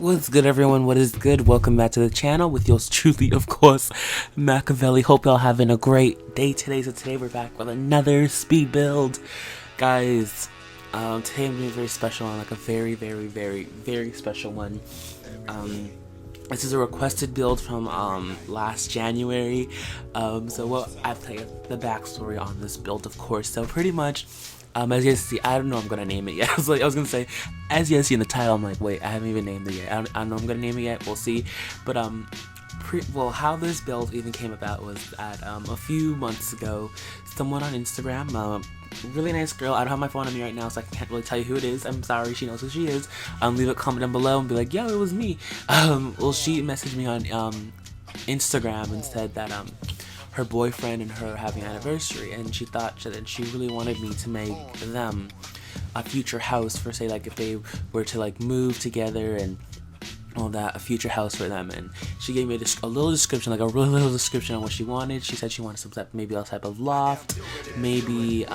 What's good, everyone? What is good? Welcome back to the channel with yours truly, of course, Machiavelli. Hope y'all having a great day today. So today we're back with another speed build, guys. Today I'm being very special on like a very special one. This is a requested build from last January. I'll tell you the backstory on this build, of course. So pretty much. As you see, I don't know I'm gonna name it yet. I was gonna say, as you see in the title, I'm like, wait, I haven't even named it yet. I don't know I'm gonna name it yet. We'll see. But how this build even came about was that a few months ago, someone on Instagram, really nice girl. I don't have my phone on me right now, so I can't really tell you who it is. I'm sorry, she knows who she is. Leave a comment down below and be like, yo, it was me. She messaged me on Instagram and said that her boyfriend and her having an anniversary, and she thought that she really wanted me to make them a future house for, say, like if they were to like move together and all that, a future house for them. And she gave me a little description, like a really little description on what she wanted. She said she wanted some type, maybe a type of loft, maybe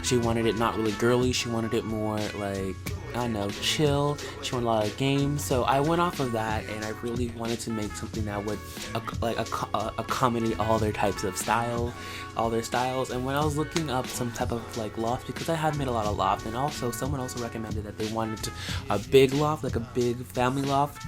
she wanted it not really girly, she wanted it more like, I don't know, chill. She wanted a lot of games. So I went off of that, and I really wanted to make something that would accommodate all their types of style, all their styles. And when I was looking up some type of like loft, because I had made a lot of loft, and also someone also recommended that they wanted a big loft, like a big family loft,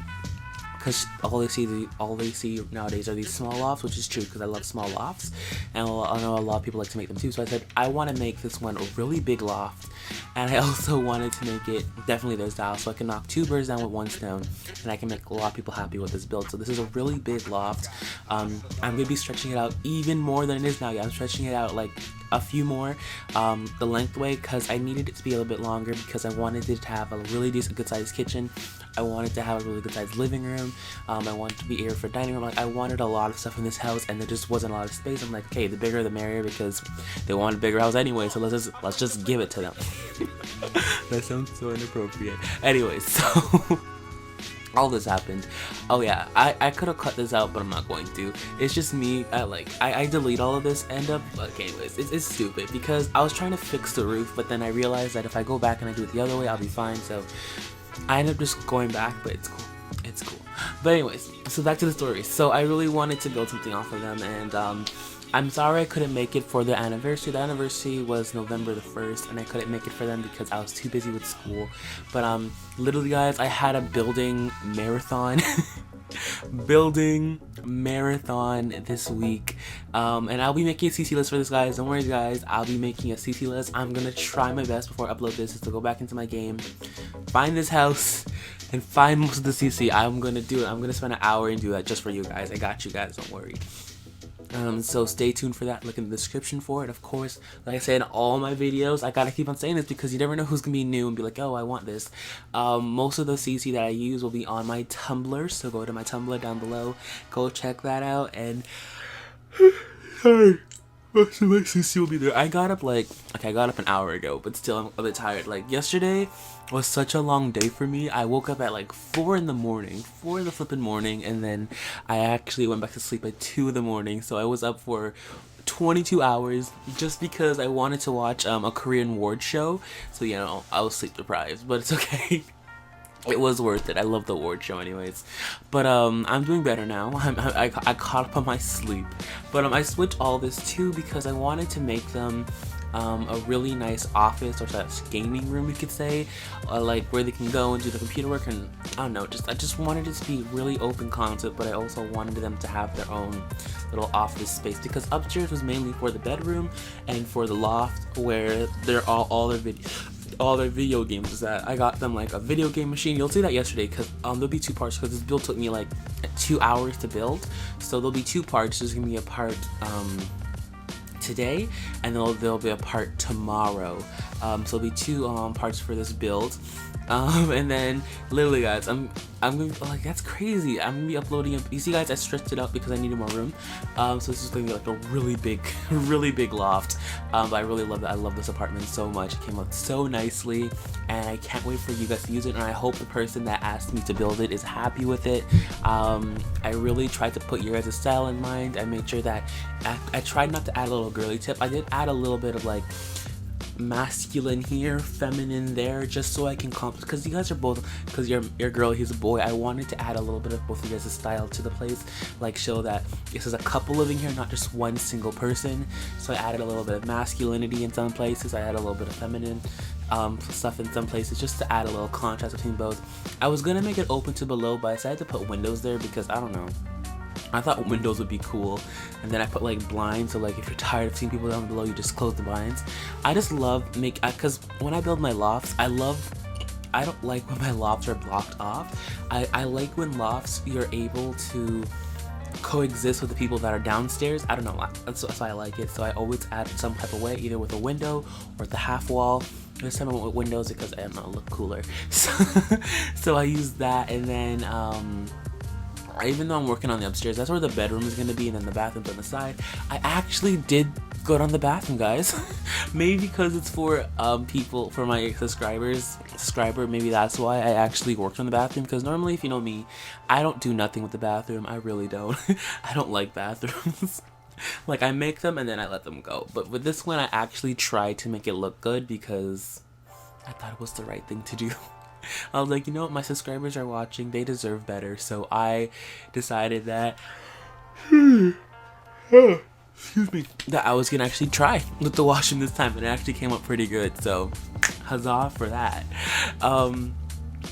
because all they see nowadays are these small lofts, which is true because I love small lofts, and I know a lot of people like to make them too. So I said I want to make this one a really big loft, and I also wanted to make it definitely their style, so I can knock two birds down with one stone, and I can make a lot of people happy with this build. So this is a really big loft. I'm gonna be stretching it out even more than it is now. Yeah, I'm stretching it out like a few more the length way, because I needed it to be a little bit longer, because I wanted it to have a really decent good sized kitchen. I wanted to have a really good sized living room. I wanted to be area for dining room. Like, I wanted a lot of stuff in this house, and there just wasn't a lot of space. I'm like, okay, the bigger the merrier, because they want a bigger house anyway, so let's just give it to them. That sounds so inappropriate. Anyways, so all this happened. Oh yeah, I could have cut this out, but I'm not going to. It's just me. I delete all of this, end up, anyways, it's stupid, because I was trying to fix the roof, but then I realized that if I go back and I do it the other way, I'll be fine. So I ended up just going back, but it's cool. It's cool. But anyways, so back to the story. So I really wanted to build something off of them, and I'm sorry I couldn't make it for their anniversary. The anniversary was November the 1st, and I couldn't make it for them because I was too busy with school. But literally, guys, I had a building marathon. Building marathon this week, and I'll be making a CC list for this, guys. Don't worry, guys, I'll be making a CC list. I'm gonna try my best before I upload this is to go back into my game, find this house, and find most of the CC. I'm gonna do it. I'm gonna spend an hour and do that just for you guys. I got you guys, don't worry. So stay tuned for that. Look in the description for it. Of course, like I say in all my videos, I gotta keep on saying this because you never know who's gonna be new and be like, oh, I want this. Most of the CC that I use will be on my Tumblr, so go to my Tumblr down below, go check that out. And sorry, most of my CC will be there. I got up an hour ago, but still I'm a bit tired. Like, yesterday was such a long day for me. I woke up at like 4 in the morning, and then I actually went back to sleep at 2 in the morning. So I was up for 22 hours just because I wanted to watch a Korean ward show. So, you know, I was sleep deprived, but it's okay. It was worth it. I love the award show anyways. But I'm doing better now. I caught up on my sleep. But I switched all this too because I wanted to make them a really nice office, or that gaming room, you could say, like where they can go and do the computer work. And I don't know, I just wanted it to be really open concept, but I also wanted them to have their own little office space, because upstairs was mainly for the bedroom and for the loft where they're all their video games is at. I got them like a video game machine. You'll see that yesterday, because there'll be two parts, because this build took me like 2 hours to build. So there'll be two parts. There's gonna be a part today, and there'll be a part tomorrow. So there'll be two parts for this build. And then literally, guys, I'm gonna be like, that's crazy. I'm gonna be uploading it. You see, guys, I stretched it out because I needed more room. So this is gonna be like a really big loft. But I really love it. I love this apartment so much. It came out so nicely, and I can't wait for you guys to use it. And I hope the person that asked me to build it is happy with it. I really tried to put your guys' style in mind. I made sure that I tried not to add a little girly tip. I did add a little bit of like masculine here, feminine there, just so I can because you guys are both, because your girl, he's a boy. I wanted to add a little bit of both of you guys' style to the place, like show that this is a couple living here, not just one single person. So I added a little bit of masculinity in some places, I added a little bit of feminine stuff in some places, just to add a little contrast between both. I was gonna make it open to below, but I decided to put windows there because I don't know, I thought windows would be cool. And then I put like blinds, so like if you're tired of seeing people down below, you just close the blinds. I just love because when I build my lofts, I don't like when my lofts are blocked off. I like when lofts you're able to coexist with the people that are downstairs. I don't know, that's why I like it. So I always add some type of way, either with a window or with the half wall. This time I went with windows because I don't know, look cooler. So I use that, and then even though I'm working on the upstairs, that's where the bedroom is gonna be, and then the bathroom's on the side. I actually did go down the bathroom, guys. Maybe because it's for people, for my subscriber, maybe that's why I actually worked on the bathroom, because normally, if you know me, I don't do nothing with the bathroom. I really don't. I don't like bathrooms. Like, I make them and then I let them go. But with this one, I actually tried to make it look good because I thought it was the right thing to do. I was like, you know what, my subscribers are watching, they deserve better. So I decided that excuse me, that I was gonna actually try with the washroom this time, and it actually came up pretty good. So huzzah for that.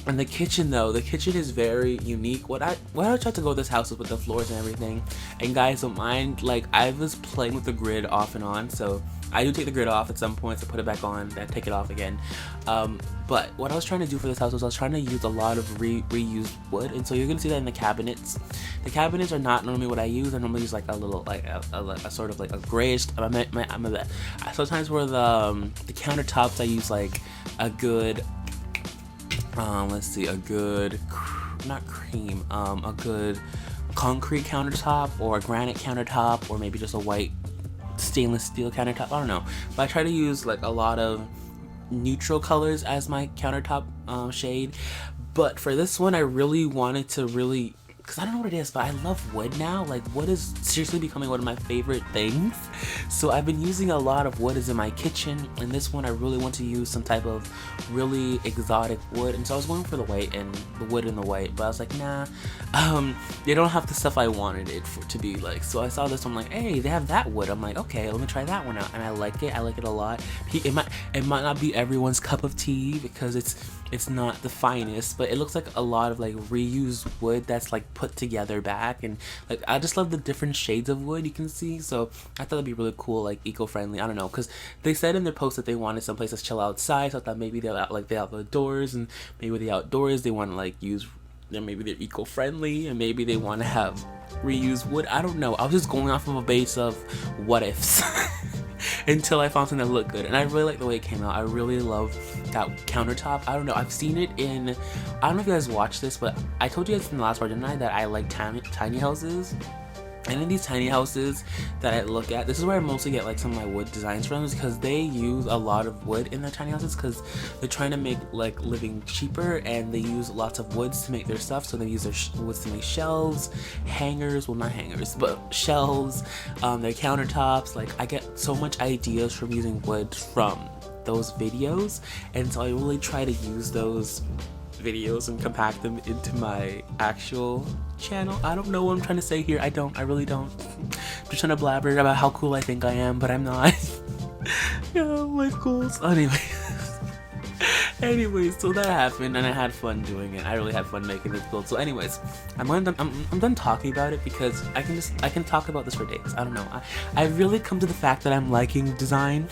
And the kitchen, though, the kitchen is very unique. What I tried to go with this house was with the floors and everything. And guys, don't mind, like, I was playing with the grid off and on, so I do take the grid off at some points to put it back on, then take it off again. But what I was trying to do for this house was I was trying to use a lot of reused wood, and so you're gonna see that in the cabinets. The cabinets are not normally what I use. I normally use like a little, like a sort of like a grayish. Sometimes for the countertops, I use like a good. Let's see, a good concrete countertop, or a granite countertop, or maybe just a white stainless steel countertop. I don't know, but I try to use like a lot of neutral colors as my countertop shade. But for this one, I really wanted to because I don't know what it is, but I love wood now. Like, wood is seriously becoming one of my favorite things. So I've been using a lot of wood as in my kitchen, and this one I really want to use some type of really exotic wood. And so I was going for the white and the wood and the white, but I was like, nah, they don't have the stuff I wanted it to be like. So I saw this one, I'm like, hey, they have that wood. I'm like, okay, let me try that one out, and I like it a lot. It might not be everyone's cup of tea because it's not the finest, but it looks like a lot of like reused wood that's like put together back, and like I just love the different shades of wood you can see. So I thought it'd be really cool, like eco-friendly. I don't know, because they said in their post that they wanted some place to chill outside, so I thought maybe they're out, like the outdoors, and maybe the outdoors they want to like use, maybe they're eco-friendly, and maybe they want to have reused wood. I don't know, I was just going off of a base of what ifs. Until I found something that looked good, and I really like the way it came out. I really love that countertop. I don't know, I've seen it in, I don't know if you guys watched this, but I told you guys in the last part, didn't I, that I like tiny houses. And in these tiny houses that I look at, this is where I mostly get like some of my wood designs from, is because they use a lot of wood in their tiny houses because they're trying to make like living cheaper, and they use lots of woods to make their stuff. So they use their woods to make shelves, hangers, well not hangers, but shelves, their countertops. Like, I get so much ideas from using wood from those videos, and so I really try to use those videos and compact them into my actual channel. I don't know what I'm trying to say here. I really don't. I'm just trying to blabber about how cool I think I am, but I'm not. Yeah, life goals. Anyways, so that happened, and I had fun doing it. I really had fun making this build. So anyways, I'm done talking about it, because I can talk about this for days. I don't know. I really come to the fact that I'm liking design.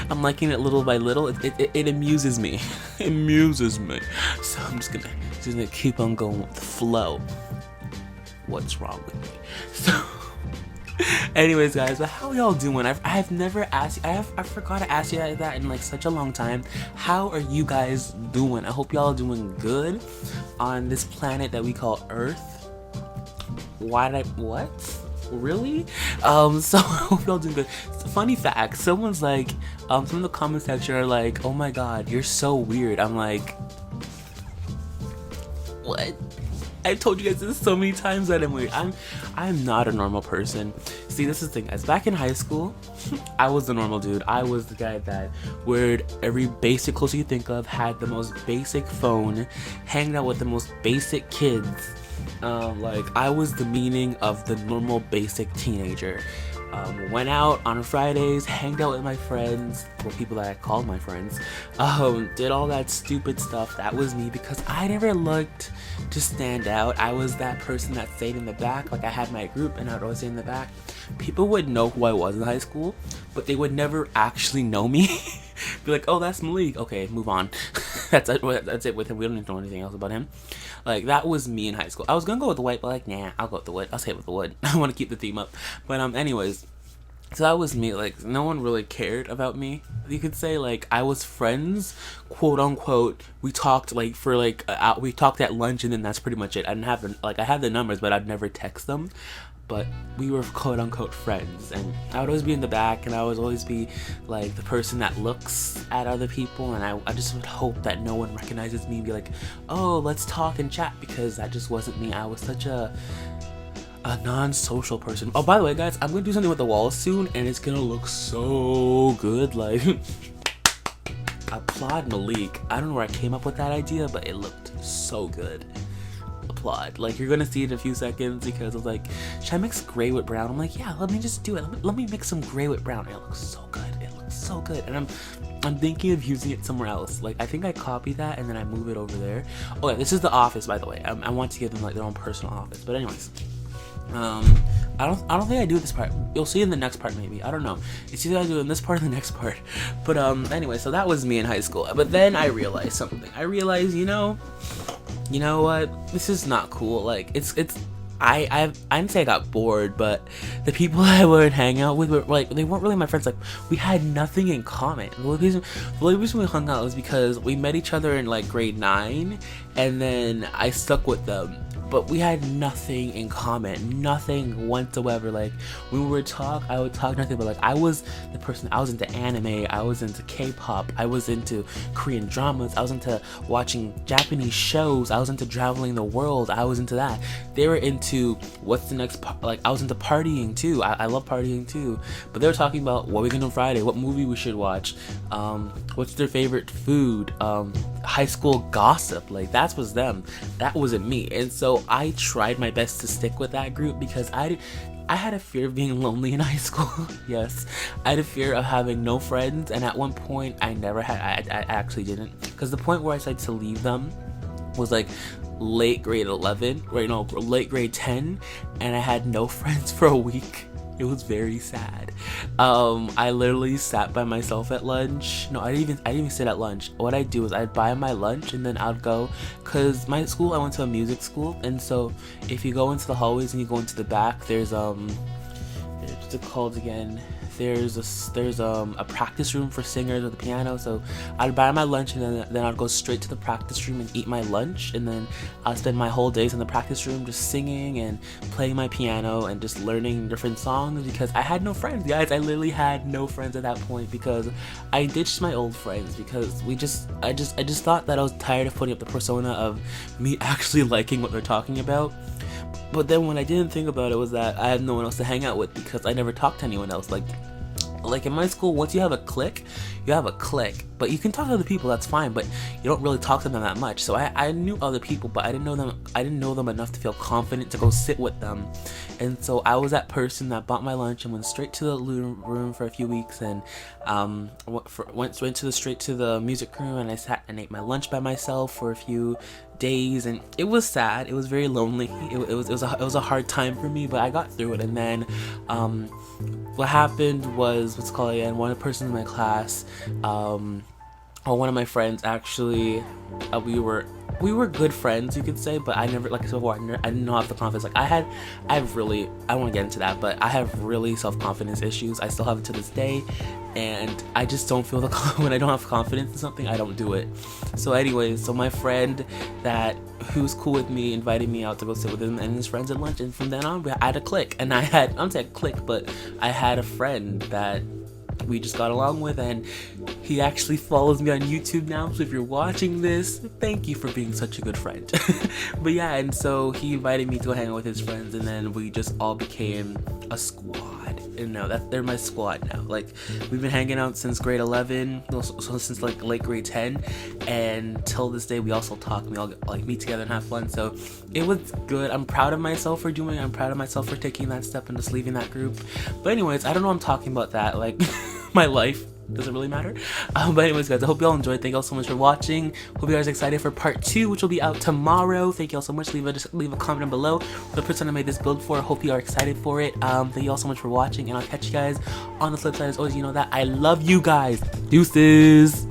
I'm liking it little by little. It amuses me. It amuses me. So I'm just gonna keep on going with the flow. What's wrong with me? So anyways, guys, how y'all doing? I've never asked you, I forgot to ask you that in like such a long time. How are you guys doing? I hope y'all are doing good on this planet that we call Earth. What? Really? So I hope y'all doing good. Funny fact, someone's like, some of the comment section are like, oh my god, you're so weird. I'm like, what? I've told you guys this so many times that I'm weird. I'm not a normal person. See, this is the thing, guys. Back in high school, I was the normal dude. I was the guy that wore every basic clothes you think of, had the most basic phone, hanged out with the most basic kids. Like, I was the meaning of the normal basic teenager. Went out on Fridays, hanged out with my friends, or people that I called my friends, did all that stupid stuff. That was me, because I never looked to stand out. I was that person that stayed in the back. Like, I had my group and I'd always stay in the back. People would know who I was in high school, but they would never actually know me. Be like, oh, that's Malik. Okay, move on. That's it with him. We don't need to know anything else about him. Like, that was me in high school. I was gonna go with the white, but like, nah, I'll go with the wood. I'll stay with the wood. I want to keep the theme up. But anyways, so that was me. Like, no one really cared about me. You could say, like, I was friends, quote unquote. We talked like for like we talked at lunch, and then that's pretty much it. I didn't have I had the numbers, but I'd never text them. But we were quote unquote friends, and I would always be in the back, and I would always be like the person that looks at other people, and I just would hope that no one recognizes me and be like, oh, let's talk and chat, because that just wasn't me. I was such a non-social person. Oh, by the way, guys, I'm gonna do something with the walls soon, and it's gonna look so good. Like, applaud Malik. I don't know where I came up with that idea, but it looked so good. Applaud. Like, you're gonna see it in a few seconds, because I was like, should I mix gray with brown? I'm like, yeah, let me just do it. Let me mix some gray with brown. It looks so good. It looks so good. And I'm thinking of using it somewhere else. Like, I think I copy that and then I move it over there. Oh yeah, this is the office, by the way. I want to give them like their own personal office. But anyways, I don't think I do this part. You'll see in the next part, maybe. I don't know. It's either I do it in this part or the next part. But anyway, so that was me in high school. But then I realized something. I realized, you know what? This is not cool. Like, I didn't say I got bored, but the people I would hang out with were like, they weren't really my friends. Like, we had nothing in common. The only reason we hung out was because we met each other in like grade 9, and then I stuck with them. But we had nothing in common, nothing whatsoever. Like, when we would talk, I would talk nothing but like, I was the person, I was into anime, I was into K-pop, I was into Korean dramas, I was into watching Japanese shows, I was into traveling the world, I was into that. They were into what's the next like, I was into partying too. I love partying too. But they were talking about what we're gonna do on Friday, what movie we should watch, what's their favorite food, high school gossip. Like, that was them, that wasn't me. And so I tried my best to stick with that group, because I had a fear of being lonely in high school. Yes, I had a fear of having no friends, and at one point I never had. I actually didn't, because the point where I decided to leave them was like late grade 11, late grade 10, and I had no friends for a week. It was very sad. I literally sat by myself at lunch. No, I didn't even sit at lunch. What I'd do is I'd buy my lunch, and then I'd go, cause my school, I went to a music school, and so if you go into the hallways and you go into the back, there's what's it called again? There's a practice room for singers with the piano. So I'd buy my lunch, and then I'd go straight to the practice room and eat my lunch, and then I'd spend my whole days in the practice room just singing and playing my piano and just learning different songs, because I had no friends, guys. I literally had no friends at that point, because I ditched my old friends, because I just thought that I was tired of putting up the persona of me actually liking what they're talking about. But then what I didn't think about it was that I had no one else to hang out with, because I never talked to anyone else. Like in my school, once you have a clique, you have a clique. But you can talk to other people, that's fine, but you don't really talk to them that much. So I knew other people, but I didn't know them enough to feel confident to go sit with them. And so I was that person that bought my lunch and went straight to the room for a few weeks, and went straight to the music room, and I sat and ate my lunch by myself for a few days, and it was sad. It was very lonely. It was a hard time for me, but I got through it. And then what happened was, one person in my class, or one of my friends, actually, we were good friends, you could say, but I never, like I said before, I didn't have the confidence. Like, I don't want to get into that, but I have really self-confidence issues. I still have it to this day, and I just don't feel when I don't have confidence in something, I don't do it. So anyways, my friend who's cool with me invited me out to go sit with him and his friends at lunch, and from then on, I had a clique, and I don't say a clique, but I had a friend that we just got along with, and he actually follows me on YouTube now. So if you're watching this, thank you for being such a good friend. But yeah, and so he invited me to go hang out with his friends, and then we just all became a squad. and no, that they're my squad now. Like, we've been hanging out since grade 11, so since like late grade 10, and till this day we also talk. We all like meet together and have fun. So it was good. I'm proud of myself for doing it. I'm proud of myself for taking that step and just leaving that group. But anyways, I don't know. I'm talking about that. Like, my life doesn't really matter. But anyways, guys, I hope y'all enjoyed. Thank y'all so much for watching. Hope you guys are excited for part 2, which will be out tomorrow. Thank y'all so much. Leave a comment down below for the person I made this build for. Hope you are excited for it. Thank y'all so much for watching, and I'll catch you guys on the flip side. As always, you know that I love you guys. Deuces.